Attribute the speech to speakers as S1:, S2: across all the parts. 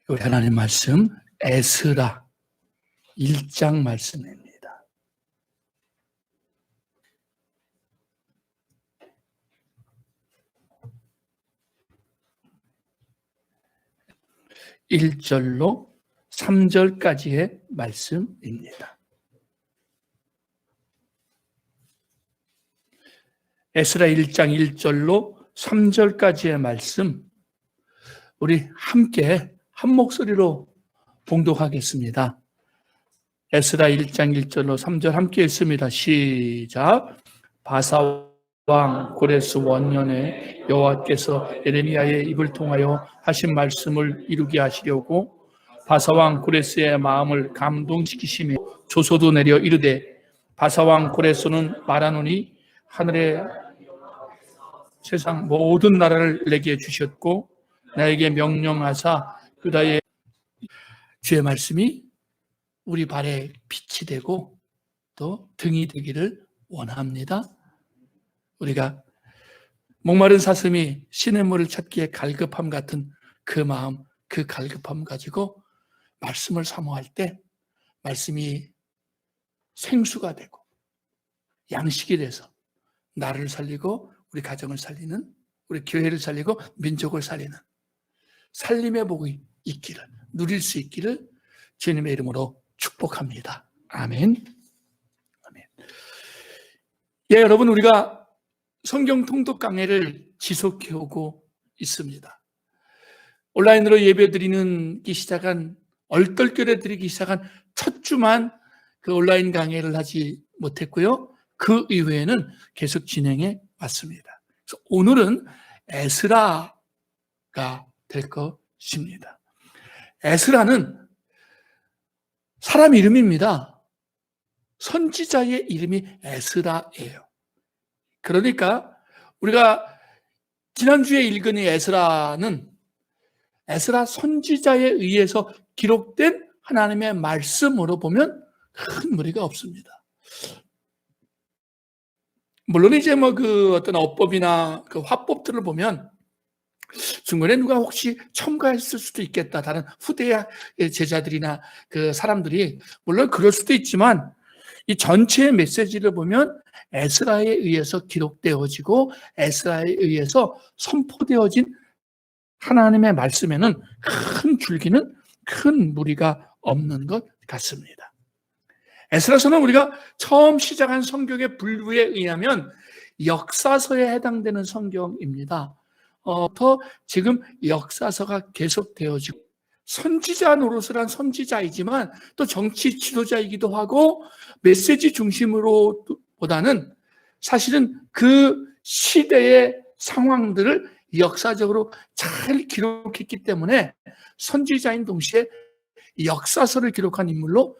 S1: 우리 하나님 말씀 에스라 1장 말씀입니다. (1절로) (3절까지의) 말씀입니다. 에스라 1장 1절로 3절까지의 말씀, 우리 함께 한 목소리로 봉독하겠습니다. 에스라 1장 1절로 3절 함께 읽습니다. 시작. 바사왕 고레스 원년에 여호와께서 예레미야의 입을 통하여 하신 말씀을 이루게 하시려고 바사왕 고레스의 마음을 감동시키시며 조소도 내려 이르되, 바사왕 고레스는 말하노니 하늘의 세상 모든 나라를 내게 주셨고 나에게 명령하사 유다의 주의 말씀이 우리 발에 빛이 되고 또 등이 되기를 원합니다. 우리가 목마른 사슴이 시냇물을 찾기에 갈급함 같은 그 마음, 그 갈급함 가지고 말씀을 사모할 때 말씀이 생수가 되고 양식이 돼서 나를 살리고 우리 가정을 살리는, 우리 교회를 살리고 민족을 살리는 살림의 복이 있기를, 누릴 수 있기를 주님의 이름으로 축복합니다. 아멘. 아멘. 예, 여러분, 우리가 성경 통독 강해를 지속해 오고 있습니다. 온라인으로 예배 드리기 시작한, 얼떨결에 드리기 시작한 첫 주만 그 온라인 강해를 하지 못했고요. 그 이후에는 계속 진행해 왔습니다. 그래서 오늘은 에스라가 될 것입니다. 에스라는 사람 이름입니다. 선지자의 이름이 에스라예요. 그러니까 우리가 지난주에 읽은 이 에스라는 에스라 선지자에 의해서 기록된 하나님의 말씀으로 보면 큰 무리가 없습니다. 물론 이제 그 어떤 어법이나 그 화법들을 보면 중간에 누가 혹시 첨가했을 수도 있겠다. 다른 후대의 제자들이나 그 사람들이, 물론 그럴 수도 있지만 이 전체의 메시지를 보면 에스라에 의해서 기록되어지고 에스라에 의해서 선포되어진 하나님의 말씀에는 큰 줄기는 큰 무리가 없는 것 같습니다. 에스라서는 우리가 처음 시작한 성경의 분류에 의하면 역사서에 해당되는 성경입니다. 지금 역사서가 계속되어지고, 선지자 노릇을 한 선지자이지만 또 정치 지도자이기도 하고 메시지 중심으로 보다는 사실은 그 시대의 상황들을 역사적으로 잘 기록했기 때문에 선지자인 동시에 역사서를 기록한 인물로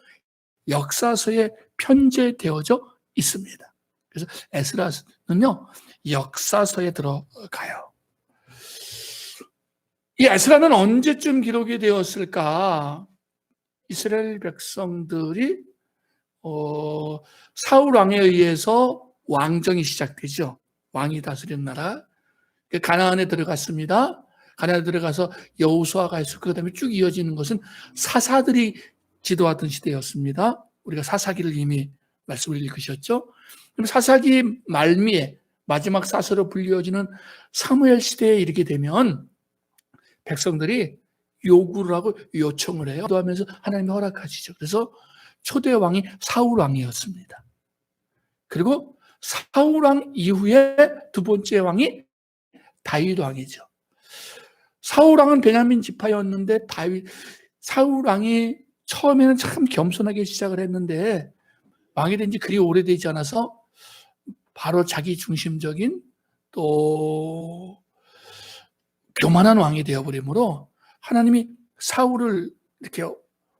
S1: 역사서에 편제되어져 있습니다. 그래서 에스라는요, 역사서에 들어가요. 이 에스라는 언제쯤 기록이 되었을까? 이스라엘 백성들이 사울 왕에 의해서 왕정이 시작되죠. 왕이 다스리는 나라. 가나안에 들어갔습니다. 가나안에 들어가서 여호수아가 있었고, 그 다음에 쭉 이어지는 것은 사사들이 지도하던 시대였습니다. 우리가 사사기를 이미 말씀을 읽으셨죠. 그럼 사사기 말미에 마지막 사서로 불리어지는 사무엘 시대에 이르게 되면 백성들이 요구를 하고 요청을 해요. 기도하면서 하나님이 허락하시죠. 그래서 초대 왕이 사울 왕이었습니다. 그리고 사울 왕 이후에 두 번째 왕이 다윗 왕이죠. 사울 왕은 베냐민 지파였는데 사울 왕이 처음에는 참 겸손하게 시작을 했는데 왕이 된 지 그리 오래되지 않아서 바로 자기 중심적인 또 교만한 왕이 되어버리므로 하나님이 사울을 이렇게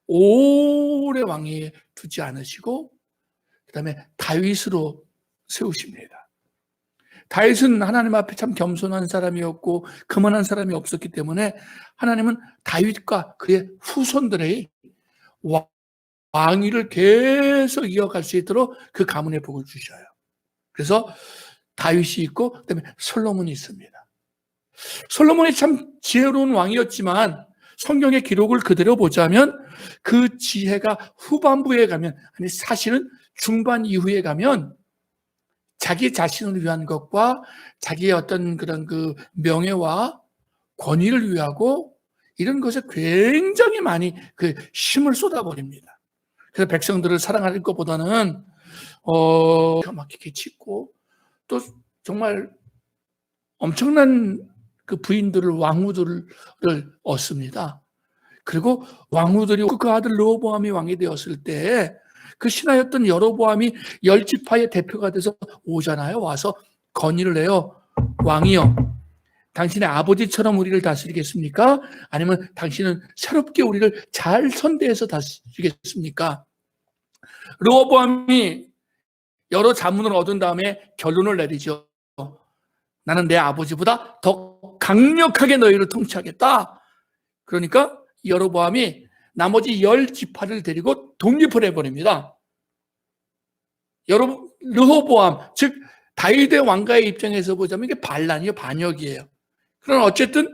S1: 오래 왕위에 두지 않으시고 그 다음에 다윗으로 세우십니다. 다윗은 하나님 앞에 참 겸손한 사람이었고 그만한 사람이 없었기 때문에 하나님은 다윗과 그의 후손들의 왕위를 계속 이어갈 수 있도록 그 가문의 복을 주셔요. 그래서 다윗이 있고 그다음에 솔로몬이 있습니다. 솔로몬이 참 지혜로운 왕이었지만 성경의 기록을 그대로 보자면 그 지혜가 후반부에 가면, 아니 사실은 중반 이후에 가면 자기 자신을 위한 것과 자기의 어떤 그런 그 명예와 권위를 위하고 이런 것에 굉장히 많이 그 힘을 쏟아버립니다. 그래서 백성들을 사랑하는 것보다는 기가 막히게 짓고 또 정말 엄청난 그 부인들을, 왕후들을 얻습니다. 그리고 왕후들이 그 아들 르호보암이 왕이 되었을 때 그 신하였던 여로보암이 10지파의 대표가 돼서 오잖아요. 와서 건의를 해요. 왕이여, 당신의 아버지처럼 우리를 다스리겠습니까? 아니면 당신은 새롭게 우리를 잘 선대해서 다스리겠습니까? 르호보암이 여러 자문을 얻은 다음에 결론을 내리죠. 나는 내 아버지보다 더 강력하게 너희를 통치하겠다. 그러니까 여로보암이 나머지 10지파를 데리고 독립을 해버립니다. 르호보암, 즉 다윗의 왕가의 입장에서 보자면 이게 반란이에요, 반역이에요. 그러나 어쨌든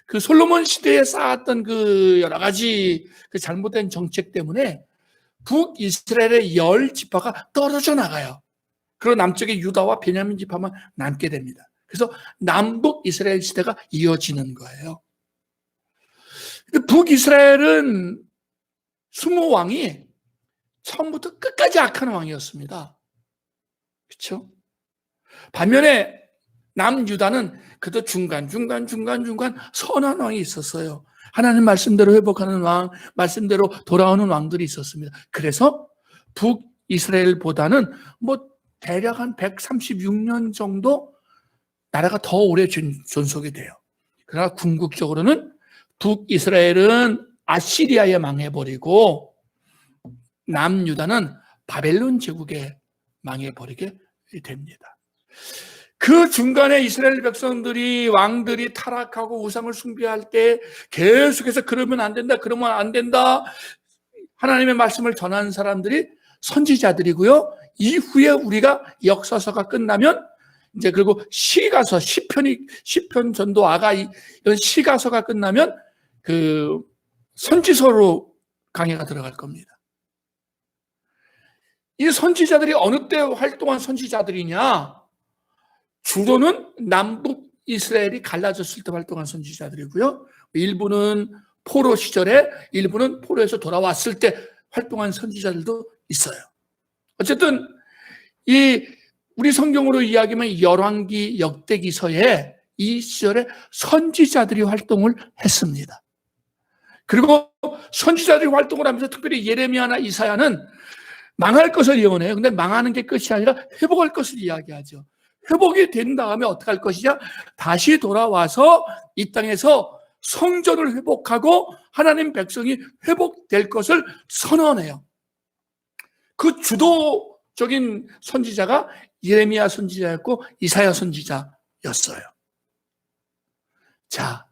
S1: 그 솔로몬 시대에 쌓았던 그 여러 가지 그 잘못된 정책 때문에 북이스라엘의 10지파가 떨어져 나가요. 그리고 남쪽의 유다와 베냐민 지파만 남게 됩니다. 그래서 남북 이스라엘 시대가 이어지는 거예요. 북이스라엘은 20왕이 처음부터 끝까지 악한 왕이었습니다. 그렇죠? 반면에 남유다는 그래도 중간 선한 왕이 있었어요. 하나님 말씀대로 회복하는 왕, 말씀대로 돌아오는 왕들이 있었습니다. 그래서 북이스라엘보다는 뭐 대략 한 136년 정도 나라가 더 오래 존속이 돼요. 그러나 궁극적으로는 북이스라엘은 아시리아에 망해버리고 남유다는 바벨론 제국에 망해버리게 됩니다. 그 중간에 이스라엘 백성들이, 왕들이 타락하고 우상을 숭배할 때 계속해서 그러면 안 된다, 그러면 안 된다, 하나님의 말씀을 전하는 사람들이 선지자들이고요. 이후에 우리가 역사서가 끝나면 이제 그리고 시가서, 시편, 전도, 아가 이런 시가서가 끝나면 그 선지서로 강해가 들어갈 겁니다. 이 선지자들이 어느 때 활동한 선지자들이냐? 주로는 남북 이스라엘이 갈라졌을 때 활동한 선지자들이고요. 일부는 포로 시절에, 일부는 포로에서 돌아왔을 때 활동한 선지자들도 있어요. 어쨌든 우리 성경으로 이야기하면 열왕기, 역대기서에 이 시절에 선지자들이 활동을 했습니다. 그리고 선지자들이 활동을 하면서 특별히 예레미야나 이사야는 망할 것을 예언해요. 근데 망하는 게 끝이 아니라 회복할 것을 이야기하죠. 회복이 된 다음에 어떻게 할 것이냐? 다시 돌아와서 이 땅에서 성전을 회복하고 하나님 백성이 회복될 것을 선언해요. 그 주도적인 선지자가 예레미야 선지자였고 이사야 선지자였어요. 자,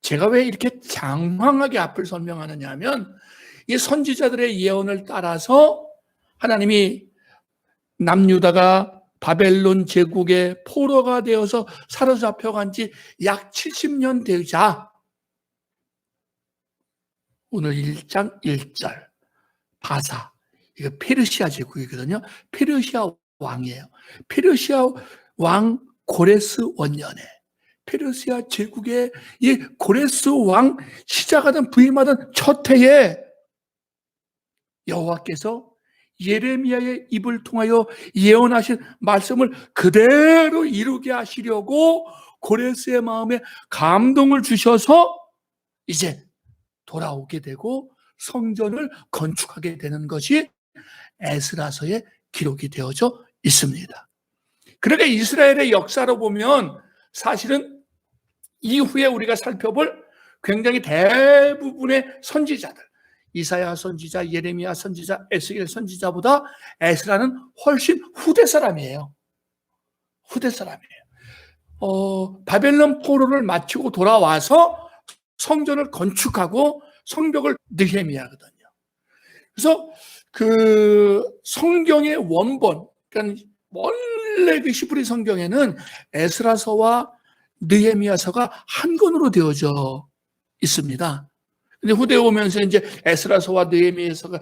S1: 제가 왜 이렇게 장황하게 앞을 설명하느냐 하면 이 선지자들의 예언을 따라서 하나님이 남유다가 바벨론 제국의 포로가 되어서 사로잡혀간 지 약 70년 되자 오늘 1장 1절 바사, 이거 페르시아 제국이거든요. 페르시아 왕이에요. 페르시아 왕 고레스 원년에 페르시아 제국의 이 고레스 왕 시작하던 부임하던 첫 해에 여호와께서 예레미야의 입을 통하여 예언하신 말씀을 그대로 이루게 하시려고 고레스의 마음에 감동을 주셔서 이제 돌아오게 되고 성전을 건축하게 되는 것이 에스라서에 기록이 되어져 있습니다. 그러니까 이스라엘의 역사로 보면 사실은 이후에 우리가 살펴볼 굉장히 대부분의 선지자들, 이사야 선지자, 예레미야 선지자, 에스겔 선지자보다 에스라는 훨씬 후대 사람이에요. 후대 사람이에요. 바벨론 포로를 마치고 돌아와서 성전을 건축하고 성벽을 느헤미야거든요. 그래서 그 성경의 원본, 그러니까 원래 그 히브리 성경에는 에스라서와 느헤미야서가 한 권으로 되어져 있습니다. 근데 후대에 오면서 이제 에스라서와 느헤미야서가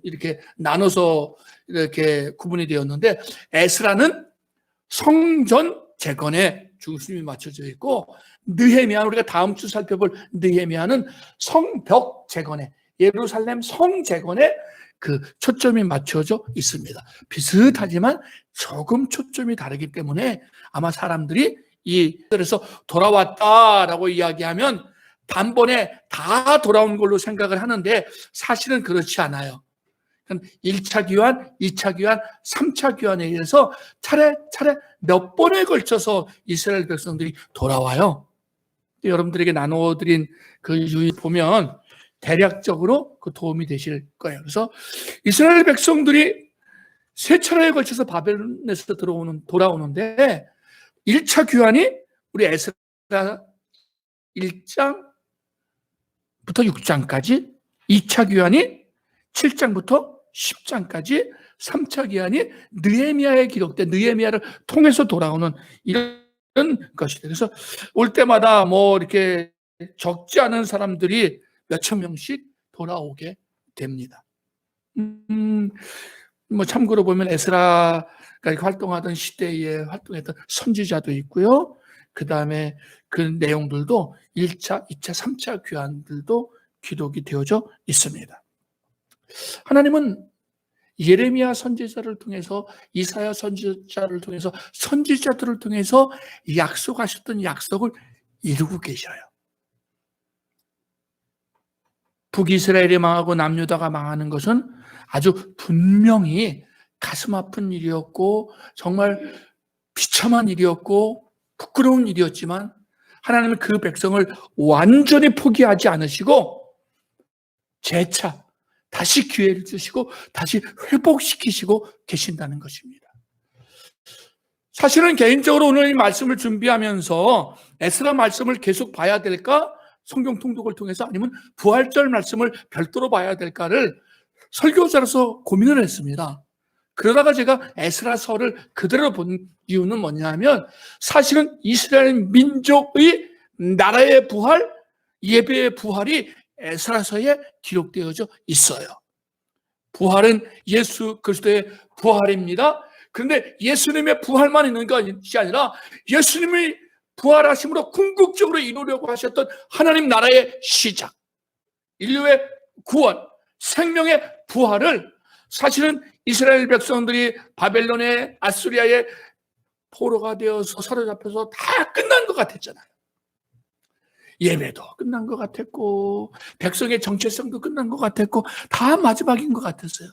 S1: 이렇게 나눠서 이렇게 구분이 되었는데, 에스라는 성전 재건에 중심이 맞춰져 있고, 느헤미야, 우리가 다음 주 살펴볼 느헤미야는 성벽 재건에, 예루살렘 성 재건에 그 초점이 맞춰져 있습니다. 비슷하지만 조금 초점이 다르기 때문에 아마 사람들이 그래서 돌아왔다라고 이야기하면 단번에 다 돌아온 걸로 생각을 하는데, 사실은 그렇지 않아요. 1차 귀환, 2차 귀환, 3차 귀환에 의해서 차례차례 몇 번에 걸쳐서 이스라엘 백성들이 돌아와요. 여러분들에게 나눠드린 그 유의 보면 대략적으로 그 도움이 되실 거예요. 그래서 이스라엘 백성들이 세 차례에 걸쳐서 바벨론에서 돌아오는데, 1차 귀환이 우리 에스라 1장부터 6장까지, 2차 귀환이 7장부터 10장까지, 3차 귀환이 느헤미야에 기록된, 느헤미야를 통해서 돌아오는 이런 것이다. 그래서 올 때마다 뭐 이렇게 적지 않은 사람들이 몇천 명씩 돌아오게 됩니다. 뭐 참고로 보면 에스라가 활동하던 시대에 활동했던 선지자도 있고요. 그 다음에 그 내용들도 1차, 2차, 3차 귀환들도 기록이 되어져 있습니다. 하나님은 예레미야 선지자를 통해서, 이사야 선지자를 통해서, 선지자들을 통해서 약속하셨던 약속을 이루고 계셔요. 북이스라엘이 망하고 남유다가 망하는 것은 아주 분명히 가슴 아픈 일이었고, 정말 비참한 일이었고, 부끄러운 일이었지만, 하나님은 그 백성을 완전히 포기하지 않으시고 재차 다시 기회를 주시고 다시 회복시키시고 계신다는 것입니다. 사실은 개인적으로 오늘 이 말씀을 준비하면서 에스라 말씀을 계속 봐야 될까? 성경 통독을 통해서, 아니면 부활절 말씀을 별도로 봐야 될까를 설교자로서 고민을 했습니다. 그러다가 제가 에스라서를 그대로 본 이유는 뭐냐면, 사실은 이스라엘 민족의 나라의 부활, 예배의 부활이 에스라서에 기록되어져 있어요. 부활은 예수 그리스도의 부활입니다. 그런데 예수님의 부활만 있는 것이 아니라 예수님이 부활하심으로 궁극적으로 이루려고 하셨던 하나님 나라의 시작, 인류의 구원, 생명의 부활을 사실은 이스라엘 백성들이 바벨론의, 아수리아의 포로가 되어서 사로잡혀서 다 끝난 것 같았잖아요. 예배도 끝난 것 같았고, 백성의 정체성도 끝난 것 같았고, 다 마지막인 것 같았어요.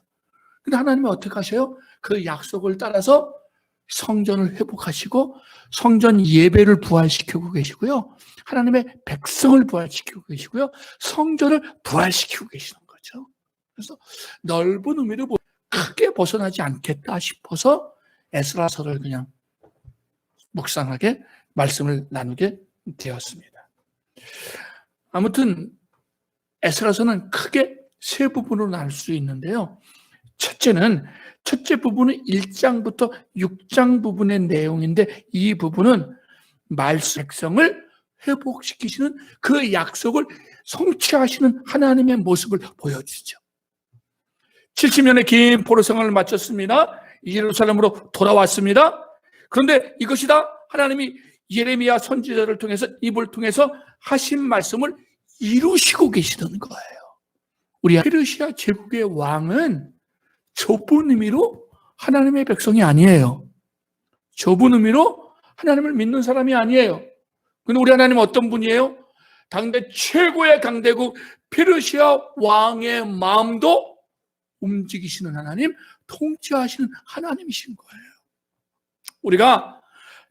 S1: 근데 하나님은 어떻게 하셔요? 그 약속을 따라서 성전을 회복하시고 성전 예배를 부활시키고 계시고요, 하나님의 백성을 부활시키고 계시고요, 성전을 부활시키고 계시는 거죠. 그래서 넓은 의미를 크게 벗어나지 않겠다 싶어서 에스라서를 그냥 묵상하게 말씀을 나누게 되었습니다. 아무튼 에스라서는 크게 세 부분으로 나눌 수 있는데요. 첫째 부분은 1장부터 6장 부분의 내용인데, 이 부분은 말씀 백성을 회복시키시는 그 약속을 성취하시는 하나님의 모습을 보여주죠. 70년의 긴 포로생활을 마쳤습니다. 예루살렘으로 돌아왔습니다. 그런데 이것이 다 하나님이 예레미야 선지자를 통해서, 입을 통해서 하신 말씀을 이루시고 계시는 거예요. 우리 페르시아 제국의 왕은 좁은 의미로 하나님의 백성이 아니에요. 좁은 의미로 하나님을 믿는 사람이 아니에요. 근데 우리 하나님은 어떤 분이에요? 당대 최고의 강대국 페르시아 왕의 마음도 움직이시는 하나님, 통치하시는 하나님이신 거예요. 우리가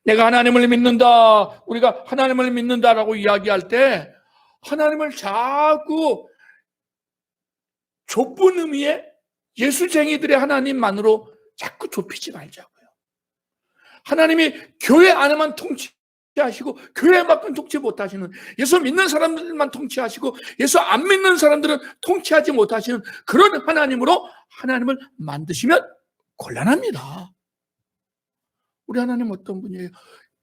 S1: 내가 하나님을 믿는다, 우리가 하나님을 믿는다라고 이야기할 때 하나님을 자꾸 좁은 의미의 예수쟁이들의 하나님만으로 자꾸 좁히지 말자고요. 하나님이 교회 안에만 통치하시고 교회만큼 통치 못하시는, 예수 믿는 사람들만 통치하시고 예수 안 믿는 사람들은 통치하지 못하시는 그런 하나님으로 하나님을 만드시면 곤란합니다. 우리 하나님 어떤 분이에요?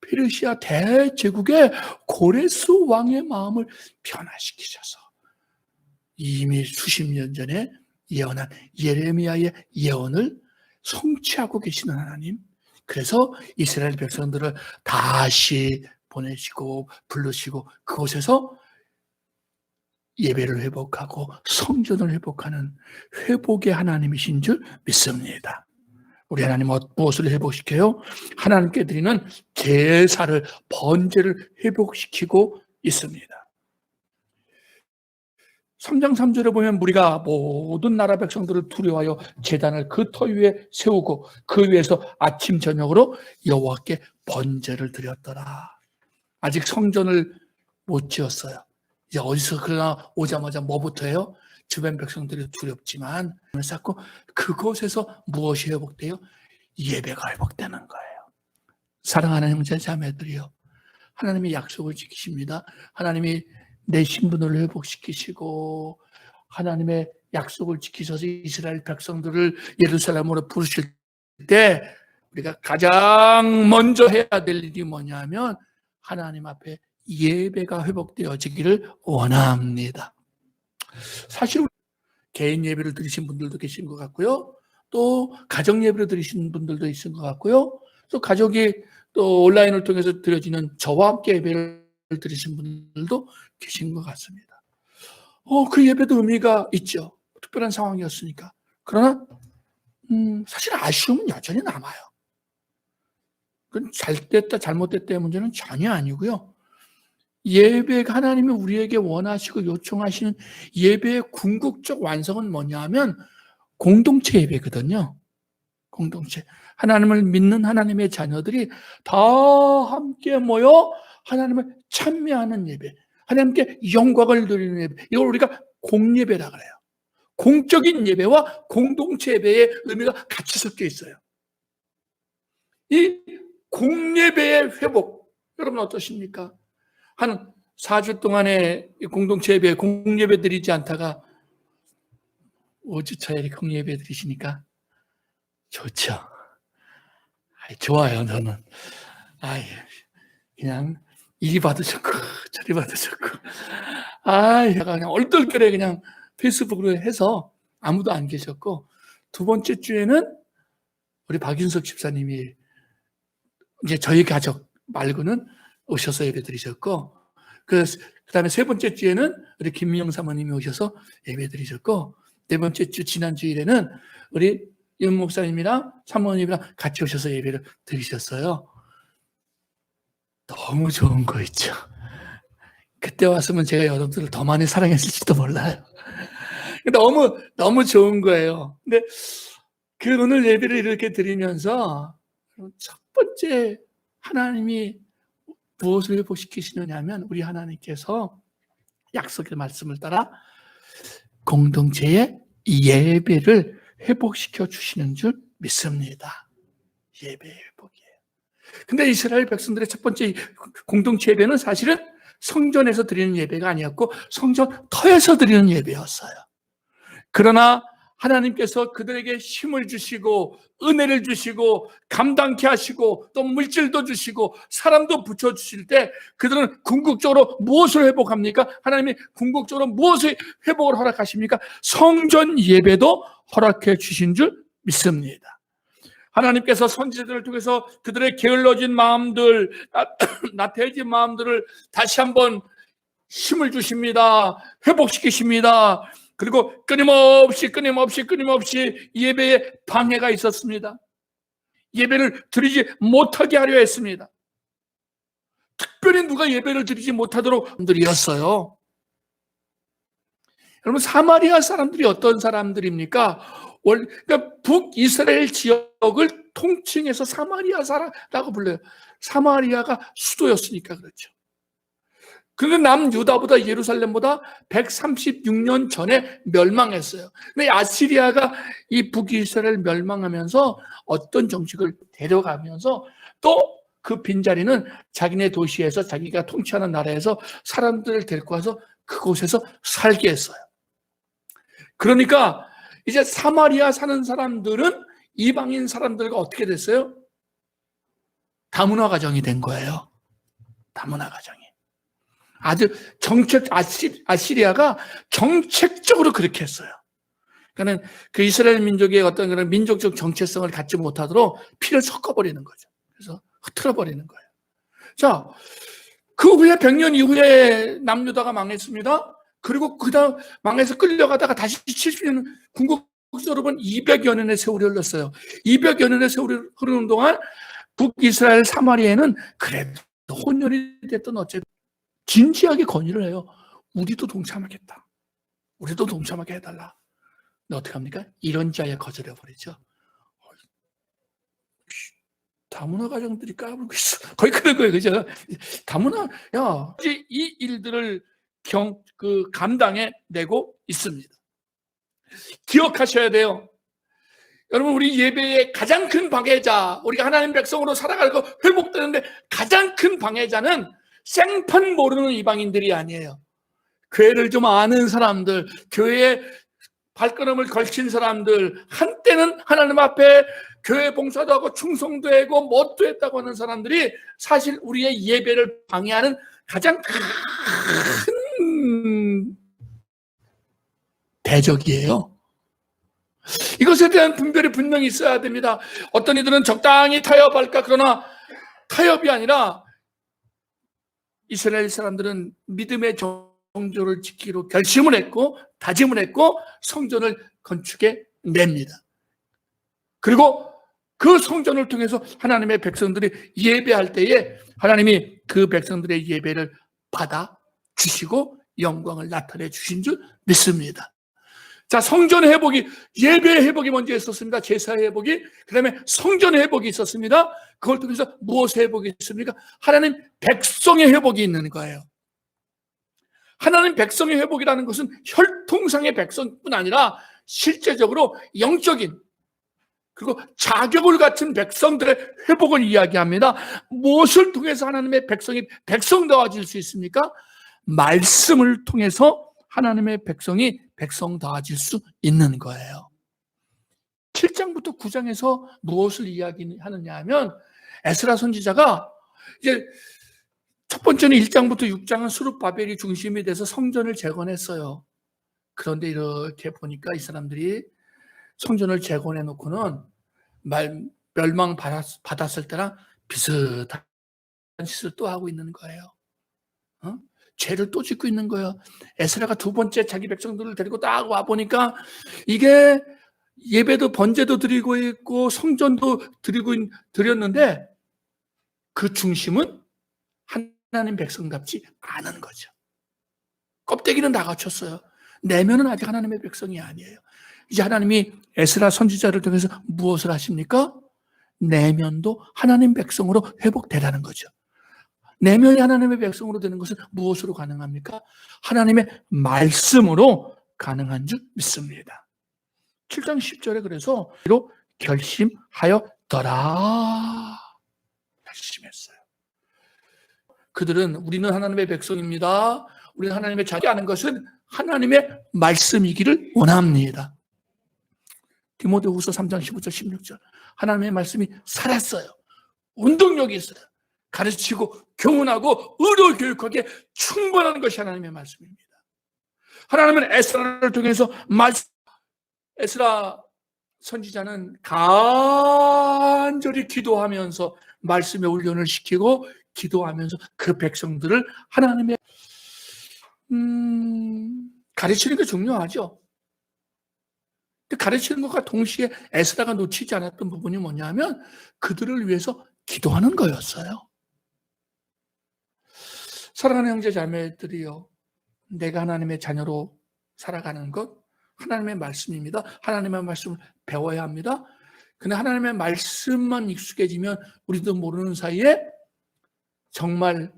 S1: 페르시아 대제국의 고레스 왕의 마음을 변화시키셔서 이미 수십 년 전에 예언한 예레미야의 예언을 성취하고 계시는 하나님, 그래서 이스라엘 백성들을 다시 보내시고 부르시고 그곳에서 예배를 회복하고 성전을 회복하는 회복의 하나님이신 줄 믿습니다. 우리 하나님 무엇을 회복시켜요? 하나님께 드리는 제사를, 번제를 회복시키고 있습니다. 3장 3절에 보면 우리가 모든 나라 백성들을 두려워하여 제단을 그 터 위에 세우고 그 위에서 아침 저녁으로 여호와께 번제를 드렸더라. 아직 성전을 못 지었어요. 이제 어디서 그러나 오자마자 뭐부터 해요? 주변 백성들이 두렵지만 쌓고 그곳에서 무엇이 회복돼요? 예배가 회복되는 거예요. 사랑하는 형제 자매들이요, 하나님이 약속을 지키십니다. 하나님이 내 신분을 회복시키시고 하나님의 약속을 지키셔서 이스라엘 백성들을 예루살렘으로 부르실 때 우리가 가장 먼저 해야 될 일이 뭐냐면 하나님 앞에 예배가 회복되어지기를 원합니다. 사실 개인 예배를 드리신 분들도 계신 것 같고요, 또 가정 예배를 드리신 분들도 있은 것 같고요, 또 가족이 또 온라인을 통해서 드려지는 저와 함께 예배를 드리신 분들도 계신 것 같습니다. 그 예배도 의미가 있죠. 특별한 상황이었으니까. 그러나 사실 아쉬움은 여전히 남아요. 그건 잘 됐다 잘못됐다의 문제는 전혀 아니고요. 예배가 하나님이 우리에게 원하시고 요청하시는 예배의 궁극적 완성은 뭐냐 하면 공동체 예배거든요. 공동체. 하나님을 믿는 하나님의 자녀들이 다 함께 모여 하나님을 찬미하는 예배, 하나님께 영광을 드리는 예배, 이걸 우리가 공예배라 그래요. 공적인 예배와 공동체 예배의 의미가 같이 섞여 있어요. 이 공예배의 회복, 여러분 어떠십니까? 한 4주 동안의 공동체 예배, 공예배 드리지 않다가 5주차에 공예배 드리시니까 좋죠. 좋아요, 저는. 그냥 이리 봐도 좋고 저리 봐도 좋고 그냥 얼떨결에 그냥 페이스북으로 해서 아무도 안 계셨고, 두 번째 주에는 우리 박윤석 집사님이 이제 저희 가족 말고는 오셔서 예배 드리셨고, 그 다음에 세 번째 주에는 우리 김미영 사모님이 오셔서 예배 드리셨고, 네 번째 주 지난 주일에는 우리 윤 목사님이랑 사모님이랑 같이 오셔서 예배를 드리셨어요. 너무 좋은 거 있죠. 그때 왔으면 제가 여러분들을 더 많이 사랑했을지도 몰라요. 너무 좋은 거예요. 근데 그 오늘 예배를 이렇게 드리면서 첫 번째 하나님이 무엇을 회복시키시느냐 하면 우리 하나님께서 약속의 말씀을 따라 공동체의 예배를 회복시켜 주시는 줄 믿습니다. 예배의 회복이에요. 근데 이스라엘 백성들의 첫 번째 공동체 예배는 사실은 성전에서 드리는 예배가 아니었고 성전 터에서 드리는 예배였어요. 그러나 하나님께서 그들에게 힘을 주시고 은혜를 주시고 감당케 하시고 또 물질도 주시고 사람도 붙여주실 때 그들은 궁극적으로 무엇을 회복합니까? 하나님이 궁극적으로 무엇을 회복을 허락하십니까? 성전 예배도 허락해 주신 줄 믿습니다. 하나님께서 선지자들을 통해서 그들의 게을러진 마음들, 나태해진 마음들을 다시 한번 힘을 주십니다. 회복시키십니다. 그리고 끊임없이 예배에 방해가 있었습니다. 예배를 드리지 못하게 하려 했습니다. 특별히 누가 예배를 드리지 못하도록 분들이었어요. 여러분, 사마리아 사람들이 어떤 사람들입니까? 그러니까 북이스라엘 지역을 통칭해서 사마리아사라고 불러요. 사마리아가 수도였으니까 그렇죠. 그런데 남유다보다 예루살렘보다 136년 전에 멸망했어요. 근데 아시리아가 이 북이스라엘 멸망하면서 어떤 정식을 데려가면서 또 그 빈자리는 자기네 도시에서 자기가 통치하는 나라에서 사람들을 데리고 와서 그곳에서 살게 했어요. 그러니까 이제 사마리아 사는 사람들은 이방인 사람들과 어떻게 됐어요? 다문화 가정이 된 거예요. 다문화 가정이. 아주 아시리아가 정책적으로 그렇게 했어요. 그러니까 그 이스라엘 민족의 어떤 그런 민족적 정체성을 갖지 못하도록 피를 섞어버리는 거죠. 그래서 흐트러버리는 거예요. 자, 그 후에 100년 이후에 남유다가 망했습니다. 그리고 그 다음 망해서 끌려가다가 다시 70년 궁극적으로는 200여 년의 세월이 흘렀어요. 200여 년의 세월이 흐르는 동안 북이스라엘 사마리아에는 그래도 혼혈이 됐든 어쨌든 진지하게 건의를 해요. 우리도 동참하겠다. 우리도 동참하게 해달라. 근데 어떻게 합니까? 이런 자에 거절해버리죠. 다문화 가정들이 까불고 있어. 거의 그런 거예요. 그죠? 다문화, 야, 이 일들을 감당해 내고 있습니다. 기억하셔야 돼요. 여러분, 우리 예배의 가장 큰 방해자, 우리가 하나님 백성으로 살아가고 회복되는데 가장 큰 방해자는 생판 모르는 이방인들이 아니에요. 교회를 좀 아는 사람들, 교회에 발걸음을 걸친 사람들, 한때는 하나님 앞에 교회 봉사도 하고 충성도 하고 뭣도 했다고 하는 사람들이 사실 우리의 예배를 방해하는 가장 큰 대적이에요. 이것에 대한 분별이 분명히 있어야 됩니다. 어떤 이들은 적당히 타협할까, 그러나 타협이 아니라 이스라엘 사람들은 믿음의 성전을 지키기로 결심을 했고 다짐을 했고 성전을 건축해 냅니다. 그리고 그 성전을 통해서 하나님의 백성들이 예배할 때에 하나님이 그 백성들의 예배를 받아 주시고 영광을 나타내 주신 줄 믿습니다. 자, 성전 회복이, 예배 회복이 먼저 있었습니다. 제사 회복이. 그 다음에 성전 회복이 있었습니다. 그걸 통해서 무엇의 회복이 있습니까? 하나님 백성의 회복이 있는 거예요. 하나님 백성의 회복이라는 것은 혈통상의 백성뿐 아니라 실제적으로 영적인 그리고 자격을 갖춘 백성들의 회복을 이야기합니다. 무엇을 통해서 하나님의 백성이 백성다워질 수 있습니까? 말씀을 통해서 하나님의 백성이 백성다워질 수 있는 거예요. 7장부터 9장에서 무엇을 이야기하느냐 하면 에스라 선지자가 이제 첫 번째는 1장부터 6장은 수룹바벨이 중심이 돼서 성전을 재건했어요. 그런데 이렇게 보니까 이 사람들이 성전을 재건해 놓고는 멸망받았을 때랑 비슷한 짓을 또 하고 있는 거예요. 죄를 또 짓고 있는 거예요. 에스라가 두 번째 자기 백성들을 데리고 딱 와보니까 이게 예배도 번제도 드리고 있고 성전도 드렸는데 그 중심은 하나님 백성답지 않은 거죠. 껍데기는 다 갖췄어요. 내면은 아직 하나님의 백성이 아니에요. 이제 하나님이 에스라 선지자를 통해서 무엇을 하십니까? 내면도 하나님 백성으로 회복되라는 거죠. 내면이 하나님의 백성으로 되는 것은 무엇으로 가능합니까? 하나님의 말씀으로 가능한 줄 믿습니다. 7장 10절에 그래서 결심하였더라. 결심했어요. 그들은 우리는 하나님의 백성입니다. 우리는 하나님의 자녀 하는 것은 하나님의 말씀이기를 원합니다. 디모데후서 3장 15절 16절 하나님의 말씀이 살았어요. 운동력이 있어요. 가르치고 교훈하고 의로 교육하기에 충분한 것이 하나님의 말씀입니다. 하나님은 에스라를 통해서 에스라 선지자는 간절히 기도하면서 말씀의 훈련을 시키고 기도하면서 그 백성들을 하나님의 가르치는 게 중요하죠. 가르치는 것과 동시에 에스라가 놓치지 않았던 부분이 뭐냐면 그들을 위해서 기도하는 거였어요. 사랑하는 형제 자매들이요, 내가 하나님의 자녀로 살아가는 것 하나님의 말씀입니다. 하나님의 말씀을 배워야 합니다. 근데 하나님의 말씀만 익숙해지면 우리도 모르는 사이에 정말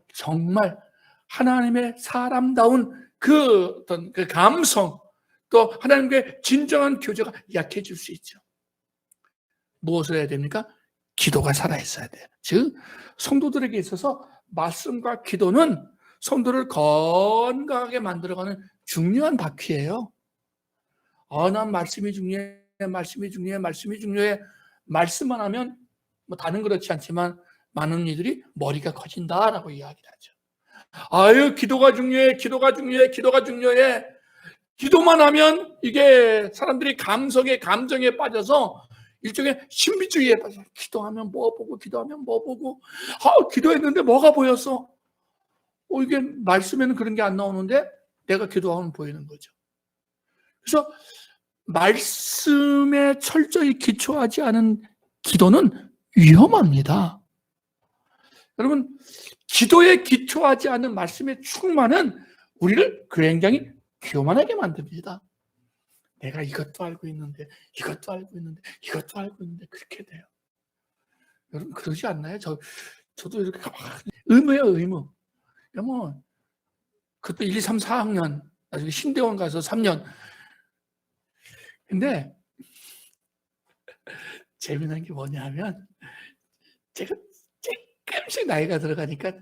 S1: 하나님의 사람다운 그 어떤 그 감성, 또 하나님과의 진정한 교제가 약해질 수 있죠. 무엇을 해야 됩니까? 기도가 살아있어야 돼요. 즉 성도들에게 있어서 말씀과 기도는 성도를 건강하게 만들어가는 중요한 바퀴예요. 난 말씀이 중요해, 말씀이 중요해, 말씀이 중요해. 말씀만 하면 뭐 다른 그렇지 않지만 많은 이들이 머리가 커진다라고 이야기를 하죠. 아유, 기도가 중요해, 기도가 중요해, 기도가 중요해. 기도만 하면 이게 사람들이 감정에 빠져서 일종의 신비주의에 빠져. 기도하면 뭐 보고, 기도하면 뭐 보고. 기도했는데 뭐가 보였어? 이게 말씀에는 그런 게 안 나오는데 내가 기도하면 보이는 거죠. 그래서 말씀에 철저히 기초하지 않은 기도는 위험합니다. 여러분, 기도에 기초하지 않은 말씀의 충만은 우리를 굉장히 교만하게 만듭니다. 내가 이것도 알고 있는데, 이것도 알고 있는데, 이것도 알고 있는데, 그렇게 돼요. 여러분, 그러지 않나요? 저도 이렇게 의무예요, 의무. 뭐, 그것도 1, 2, 3, 4학년, 나중에 신대원 가서 3년. 근데, 재미난 게 뭐냐 하면, 제가 조금씩 나이가 들어가니까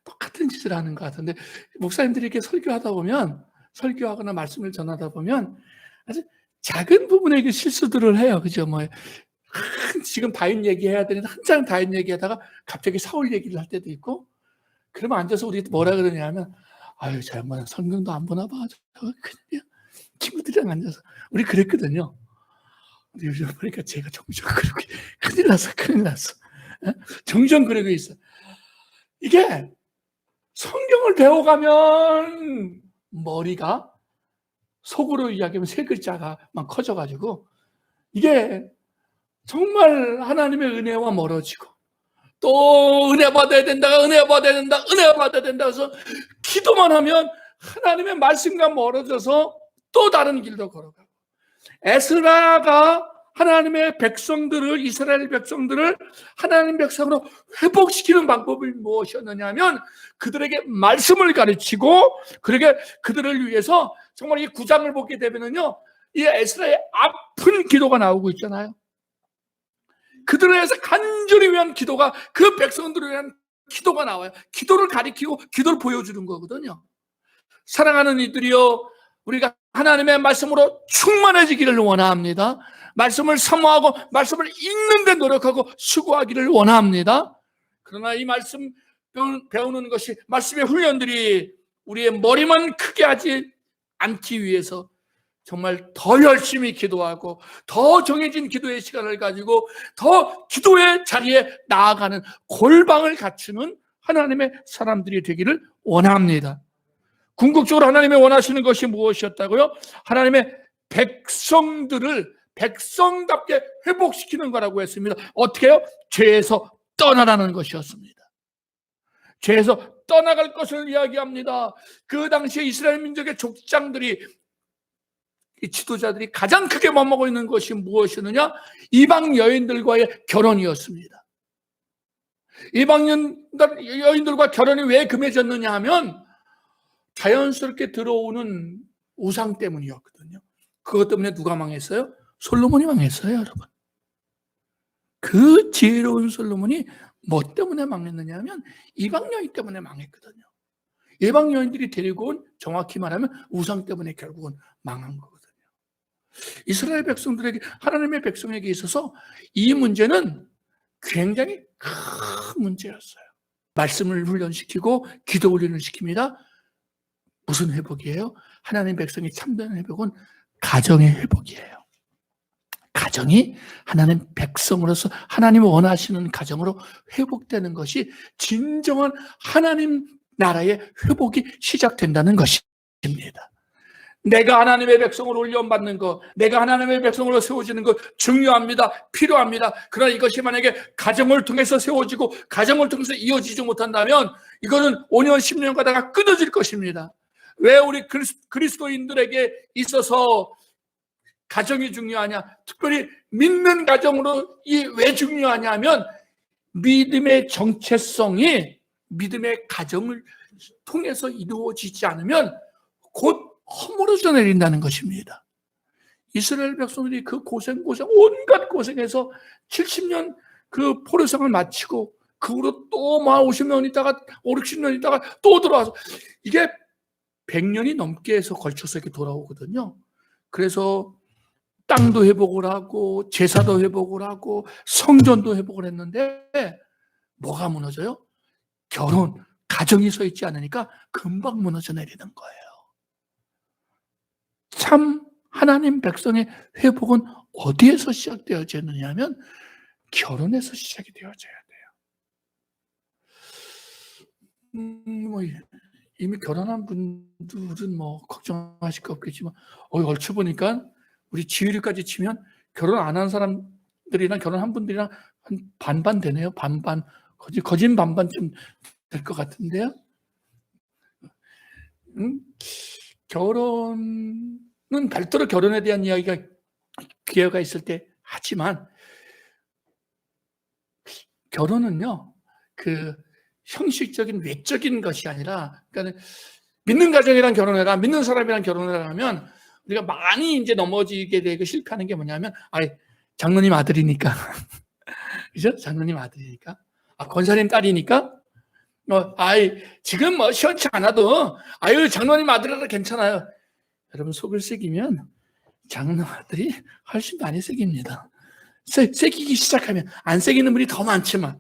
S1: 똑같은 짓을 하는 것 같은데, 목사님들이 이렇게 설교하거나 말씀을 전하다 보면 아주 작은 부분의 실수들을 해요. 그죠? 지금 다윗 얘기해야 되는데 한참 다윗 얘기하다가 갑자기 사울 얘기를 할 때도 있고, 그러면 앉아서 우리 뭐라 그러냐면, 아유, 저 양반은 성경도 안 보나 봐. 그냥 친구들이랑 앉아서. 우리 그랬거든요. 요즘 보니까 제가 종종 그러고, 큰일 났어. 종종 그러고 있어. 이게 성경을 배워가면 머리가 속으로 이야기하면 3글자가 커져가지고 이게 정말 하나님의 은혜와 멀어지고, 또 은혜 받아야 된다, 은혜 받아야 된다, 은혜 받아야 된다 해서 기도만 하면 하나님의 말씀과 멀어져서 또 다른 길도 걸어가고, 에스라가 하나님의 백성들을, 이스라엘 백성들을 하나님 백성으로 회복시키는 방법이 무엇이었느냐 하면 그들에게 말씀을 가르치고, 그들을 위해서 정말 이 9장을 보게 되면은요, 이 에스라의 아픈 기도가 나오고 있잖아요. 그들을 위해서 간절히 위한 기도가, 그 백성들을 위한 기도가 나와요. 기도를 가리키고 기도를 보여주는 거거든요. 사랑하는 이들이여, 우리가 하나님의 말씀으로 충만해지기를 원합니다. 말씀을 사모하고 말씀을 읽는 데 노력하고 수고하기를 원합니다. 그러나 이 말씀 배우는 것이, 말씀의 훈련들이 우리의 머리만 크게 하지 않기 위해서 정말 더 열심히 기도하고 더 정해진 기도의 시간을 가지고 더 기도의 자리에 나아가는 골방을 갖추는 하나님의 사람들이 되기를 원합니다. 궁극적으로 하나님이 원하시는 것이 무엇이었다고요? 하나님의 백성들을 백성답게 회복시키는 거라고 했습니다. 어떻게 해요? 죄에서 떠나라는 것이었습니다. 죄에서 떠나갈 것을 이야기합니다. 그 당시에 이스라엘 민족의 족장들이, 이 지도자들이 가장 크게 맘먹고 있는 것이 무엇이었느냐? 이방 여인들과의 결혼이었습니다. 이방 여인들과 결혼이 왜 금해졌느냐 하면 자연스럽게 들어오는 우상 때문이었거든요. 그것 때문에 누가 망했어요? 솔로몬이 망했어요, 여러분. 그 지혜로운 솔로몬이 뭐 때문에 망했느냐 하면 이방 여인 때문에 망했거든요. 이방 여인들이 데리고 온, 정확히 말하면 우상 때문에 결국은 망한 거거든요. 이스라엘 백성들에게, 하나님의 백성에게 있어서 이 문제는 굉장히 큰 문제였어요. 말씀을 훈련시키고 기도 훈련을 시킵니다. 무슨 회복이에요? 하나님 백성이 참된 회복은 가정의 회복이에요. 가정이 하나님 백성으로서 하나님 원하시는 가정으로 회복되는 것이 진정한 하나님 나라의 회복이 시작된다는 것입니다. 내가 하나님의 백성으로 훈련받는 것, 내가 하나님의 백성으로 세워지는 것 중요합니다. 필요합니다. 그러나 이것이 만약에 가정을 통해서 세워지고 가정을 통해서 이어지지 못한다면 이거는 5년, 10년 가다가 끊어질 것입니다. 왜 우리 그리스도인들에게 있어서 가정이 중요하냐? 특별히 믿는 가정으로 왜 중요하냐 하면 믿음의 정체성이 믿음의 가정을 통해서 이루어지지 않으면 곧 허물어져 내린다는 것입니다. 이스라엘 백성들이 그 온갖 고생해서 70년 그 포로생활을 마치고 그 후로 또 50년 있다가 60년 있다가 또 들어와서 이게 100년이 넘게 해서 걸쳐서 이렇게 돌아오거든요. 그래서 땅도 회복을 하고 제사도 회복을 하고 성전도 회복을 했는데 뭐가 무너져요? 가정이 서 있지 않으니까 금방 무너져 내리는 거예요. 참 하나님 백성의 회복은 어디에서 시작되어지느냐 하면 결혼에서 시작이 되어져야 돼요. 이미 결혼한 분들은 뭐 걱정하실 거 없겠지만 얼추 보니까 우리 지율이까지 치면 결혼 안 한 사람들이랑 결혼한 분들이랑 한 반반 되네요. 반반. 거진 반반쯤 될 것 같은데요. 결혼은 별도로 결혼에 대한 이야기가 기회가 있을 때 하지만 결혼은요, 그 형식적인 외적인 것이 아니라, 그러니까 믿는 가정이랑 결혼해라, 믿는 사람이랑 결혼해라 하면 우리가 많이 이제 넘어지게 되고 실패하는 게 뭐냐면, 장로님 아들이니까, 그죠? 장로님 아들이니까, 권사님 딸이니까, 지금 뭐 시원치 않아도, 장로님 아들이라 괜찮아요. 여러분 속을 새기면 장로 아들이 훨씬 많이 새깁니다. 새기기 시작하면 안 새기는 분이 더 많지만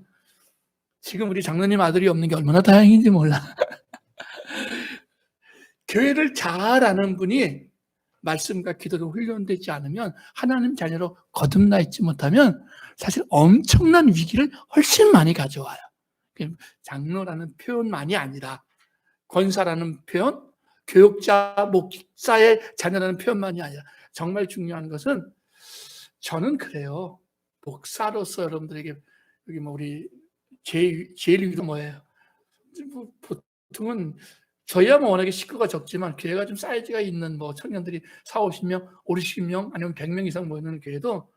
S1: 지금 우리 장로님 아들이 없는 게 얼마나 다행인지 몰라. 교회를 잘 아는 분이 말씀과 기도로 훈련되지 않으면 하나님 자녀로 거듭나 있지 못하면 사실 엄청난 위기를 훨씬 많이 가져와요. 장로라는 표현만이 아니라 권사라는 표현, 교육자, 목사의 자녀라는 표현만이 아니라 정말 중요한 것은 저는 그래요. 목사로서 여러분들에게 여기 뭐 우리 제일 위로 뭐예요? 보통은 저희야 뭐 워낙에 식구가 적지만 교회가 좀 사이즈가 있는 뭐 청년들이 40-50명, 50명 아니면 100명 이상 모이는 교회도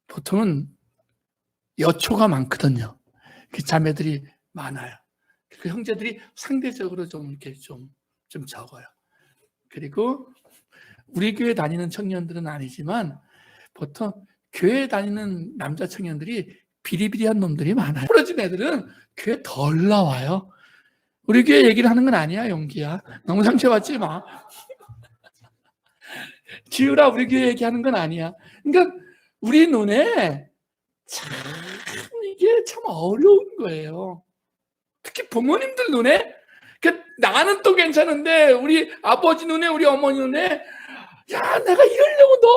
S1: 보통은 여초가 많거든요. 그 자매들이 많아요. 그 형제들이 상대적으로 좀 이렇게 좀 적어요. 그리고 우리 교회 다니는 청년들은 아니지만 보통 교회 다니는 남자 청년들이 비리비리한 놈들이 많아요. 부러진 애들은 교회 덜 나와요. 우리 교회 얘기를 하는 건 아니야, 용기야. 너무 상처받지 마. 지우라, 우리 교회 얘기하는 건 아니야. 그러니까 우리 눈에 참 이게 참 어려운 거예요. 특히 부모님들 눈에. 나는 또 괜찮은데 우리 아버지 눈에, 우리 어머니 눈에 야, 내가 이러려고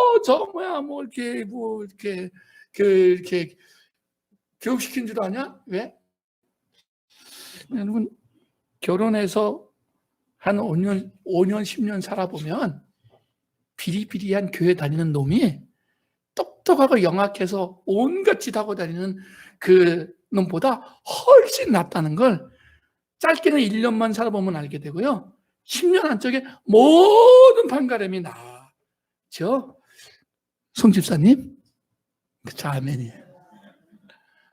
S1: 이렇게 교육시킨 줄 아냐? 왜? 여러분, 결혼해서 한 5년, 10년 살아보면 비리비리한 교회 다니는 놈이 똑똑하고 영악해서 온갖 짓 하고 다니는 그 놈보다 훨씬 낫다는 걸 짧게는 1년만 살아보면 알게 되고요. 10년 안쪽에 모든 판가름이 나죠. 송 집사님? 그쵸, 아멘이에요.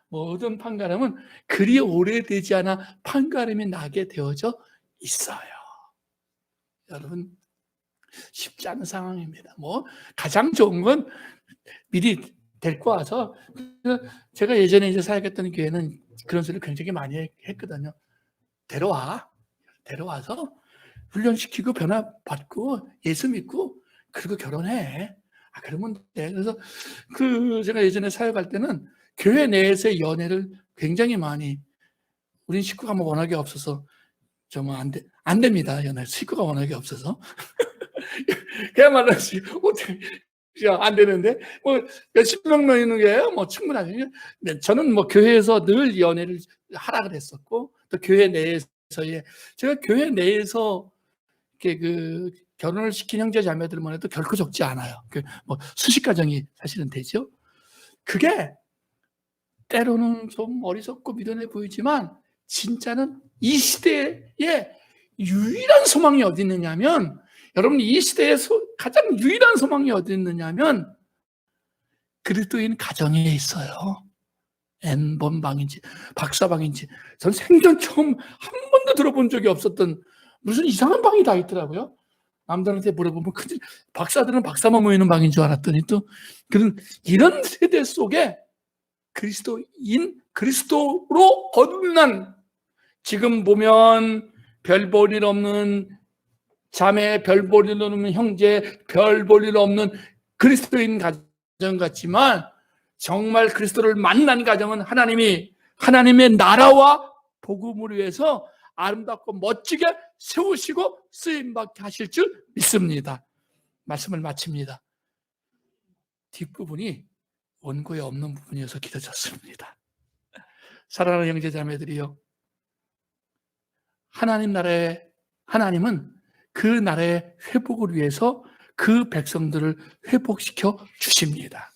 S1: 모든 판가름은 그리 오래되지 않아 판가름이 나게 되어져 있어요. 여러분, 쉽지 않은 상황입니다. 뭐 가장 좋은 건 미리 데리고 와서, 제가 예전에 이제 사역했던 교회는 그런 소리를 굉장히 많이 했거든요. 데려와서 훈련시키고 변화 받고 예수 믿고 그리고 결혼해. 그러면 돼. 그래서 제가 예전에 사역할 때는 교회 내에서의 연애를 굉장히 많이, 우린 식구가 뭐 워낙에 없어서 좀 안 됩니다. 연애 식구가 워낙에 없어서. 그야말로 어떻게 안 되는데 뭐 몇십 명 모이는 게 뭐 충분하죠. 저는 뭐 교회에서 늘 연애를 하라 그랬었고, 또 교회 내에서의, 제가 교회 내에서 이렇게 결혼을 시킨 형제 자매들만 해도 결코 적지 않아요. 뭐 수십 가정이 사실은 되죠. 그게 때로는 좀 어리석고 미련해 보이지만 진짜는 이 시대의 유일한 소망이 어디 있느냐면, 여러분, 이 시대의 가장 유일한 소망이 어디 있느냐면 그리스도인 가정에 있어요. N번 방인지 박사방인지 전 생전 처음 한 번도 들어본 적이 없었던 무슨 이상한 방이 다 있더라고요. 남들한테 물어보면 박사들은 박사만 모이는 방인 줄 알았더니 또 이런 세대 속에 그리스도로 거듭난, 지금 보면 별 볼 일 없는 자매, 별 볼 일 없는 형제, 별 볼 일 없는 그리스도인 가정 같지만 정말 그리스도를 만난 가정은 하나님의 나라와 복음을 위해서 아름답고 멋지게 세우시고 쓰임받게 하실 줄 믿습니다. 말씀을 마칩니다. 뒷부분이 원고에 없는 부분이어서 길어졌습니다. 사랑하는 형제자매들이요, 하나님은 그 나라의 회복을 위해서 그 백성들을 회복시켜 주십니다.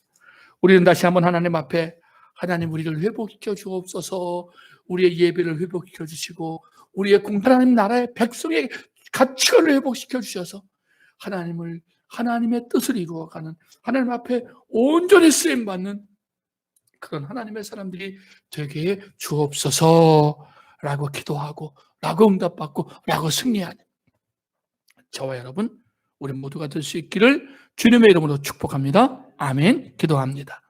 S1: 우리는 다시 한번 하나님 앞에, 하나님 우리를 회복시켜 주옵소서, 우리의 예배를 회복시켜 주시고 우리의 하나님 나라의 백성의 가치를 회복시켜 주셔서 하나님의 뜻을 이루어가는, 하나님 앞에 온전히 쓰임받는 그런 하나님의 사람들이 되게 해 주옵소서 라고 기도하고, 라고 응답받고, 라고 승리하는 저와 여러분, 우리 모두가 될 수 있기를 주님의 이름으로 축복합니다. 아멘. 기도합니다.